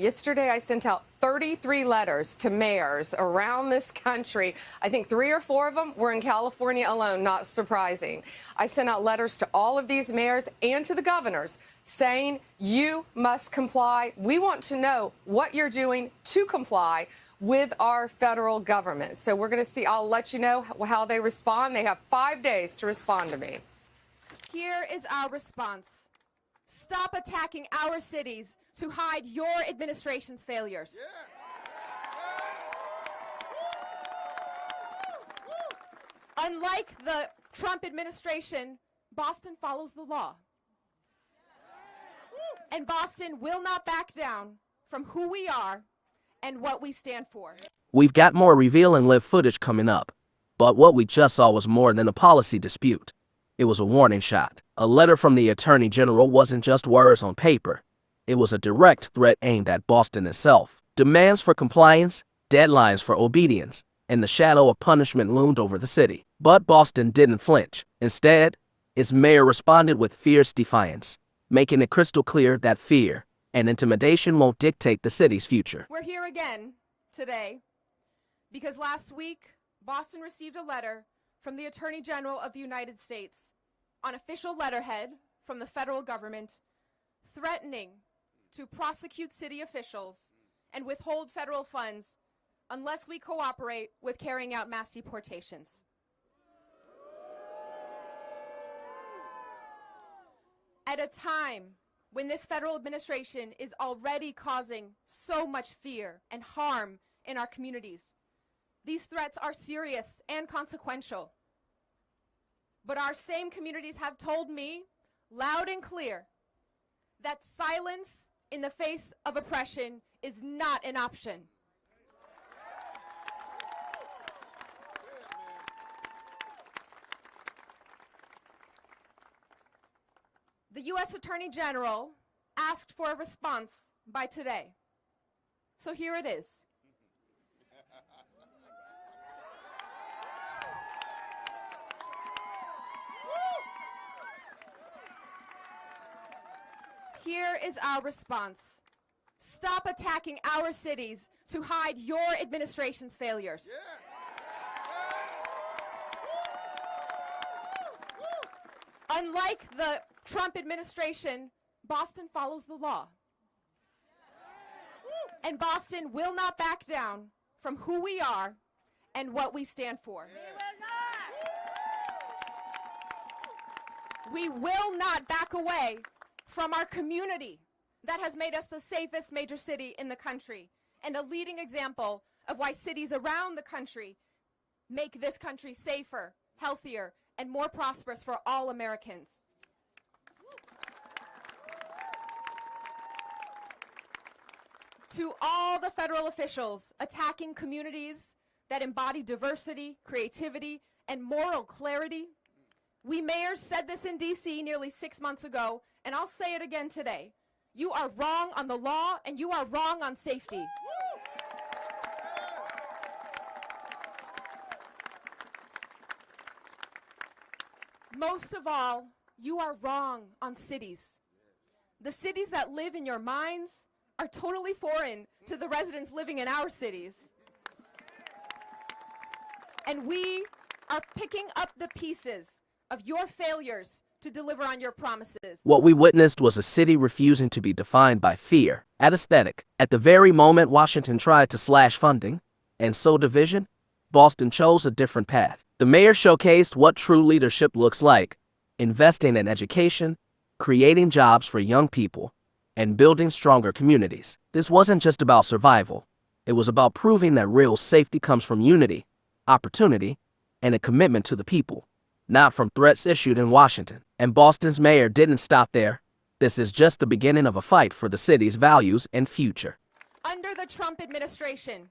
Yesterday, I sent out 33 letters to mayors around this country. I think 3 or 4 of them were in California alone, not surprising. I sent out letters to all of these mayors and to the governors saying, you must comply. We want to know what you're doing to comply with our federal government. So we're going to see, I'll let you know how they respond. They have 5 days to respond to me. Here is our response. Stop attacking our cities to hide your administration's failures. Unlike the Trump administration, Boston follows the law. And Boston will not back down from who we are and what we stand for. We've got more reveal and live footage coming up. But what we just saw was more than a policy dispute. It was a warning shot. A letter from the Attorney General wasn't just words on paper. It was a direct threat aimed at Boston itself. Demands for compliance, deadlines for obedience, and the shadow of punishment loomed over the city. But Boston didn't flinch. Instead, its mayor responded with fierce defiance, making it crystal clear that fear and intimidation won't dictate the city's future. We're here again today because last week, Boston received a letter from the Attorney General of the United States on official letterhead from the federal government threatening to prosecute city officials and withhold federal funds unless we cooperate with carrying out mass deportations. At a time when this federal administration is already causing so much fear and harm in our communities, these threats are serious and consequential. But our same communities have told me loud and clear that silence in the face of oppression is not an option. The U.S. Attorney General asked for a response by today. So here it is. Here is our response. Stop attacking our cities to hide your administration's failures. Unlike the Trump administration, Boston follows the law. And Boston will not back down from who we are and what we stand for. We will not back away from our community that has made us the safest major city in the country and a leading example of why cities around the country make this country safer, healthier, and more prosperous for all Americans. To all the federal officials attacking communities that embody diversity, creativity, and moral clarity, we mayors said this in D.C. nearly 6 months ago, and I'll say it again today. You are wrong on the law, and you are wrong on safety. Most of all, you are wrong on cities. The cities that live in your minds are totally foreign to the residents living in our cities. And we are picking up the pieces of your failures to deliver on your promises. What we witnessed was a city refusing to be defined by fear and aesthetic. At the very moment Washington tried to slash funding and sow division, Boston chose a different path. The mayor showcased what true leadership looks like, investing in education, creating jobs for young people, and building stronger communities. This wasn't just about survival. It was about proving that real safety comes from unity, opportunity, and a commitment to the people, not from threats issued in Washington. And Boston's mayor didn't stop there. This is just the beginning of a fight for the city's values and future. Under the Trump administration,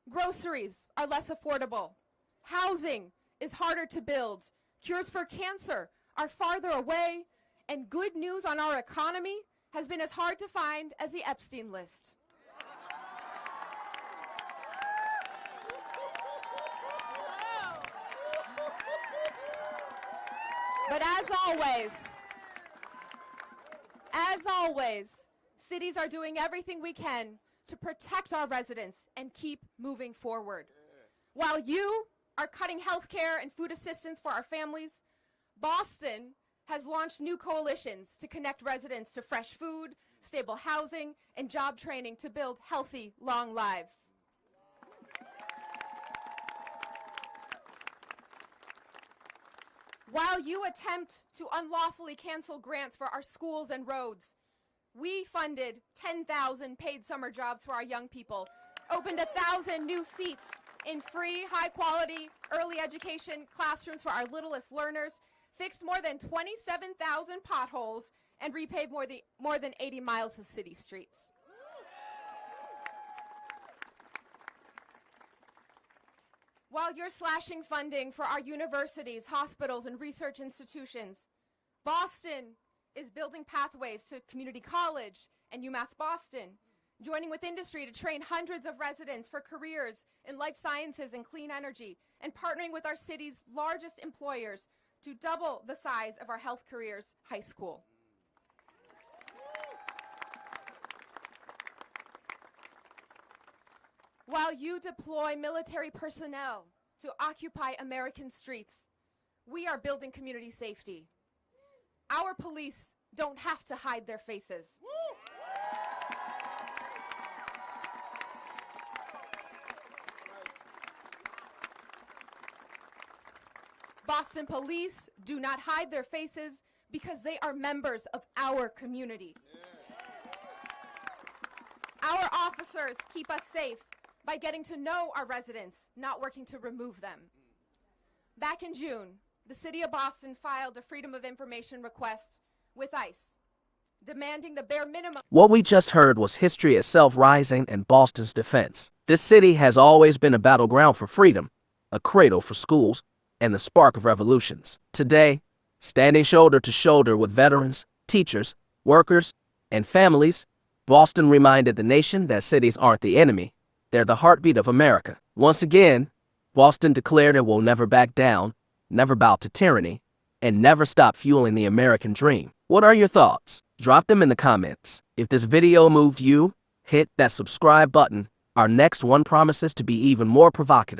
groceries are less affordable. Housing is harder to build. Cures for cancer are farther away. And good news on our economy has been as hard to find as the Epstein list. But as always, cities are doing everything we can to protect our residents and keep moving forward. While you are cutting health care and food assistance for our families, Boston has launched new coalitions to connect residents to fresh food, stable housing, and job training to build healthy, long lives. While you attempt to unlawfully cancel grants for our schools and roads, we funded 10,000 paid summer jobs for our young people, opened 1,000 new seats in free, high-quality early education classrooms for our littlest learners, fixed more than 27,000 potholes, and repaved more than 80 miles of city streets. While you're slashing funding for our universities, hospitals, and research institutions, Boston is building pathways to community college and UMass Boston, joining with industry to train hundreds of residents for careers in life sciences and clean energy, and partnering with our city's largest employers to double the size of our health careers high school. While you deploy military personnel to occupy American streets, we are building community safety. Our police don't have to hide their faces. Boston police do not hide their faces because they are members of our community. Our officers keep us safe by getting to know our residents, not working to remove them. Back in June, the City of Boston filed a Freedom of Information request with ICE, demanding the bare minimum. What we just heard was history itself rising in Boston's defense. This city has always been a battleground for freedom, a cradle for schools, and the spark of revolutions. Today, standing shoulder to shoulder with veterans, teachers, workers, and families, Boston reminded the nation that cities aren't the enemy. They're the heartbeat of America. Once again, Boston declared it will never back down, never bow to tyranny, and never stop fueling the American dream. What are your thoughts? Drop them in the comments. If this video moved you, hit that subscribe button. Our next one promises to be even more provocative.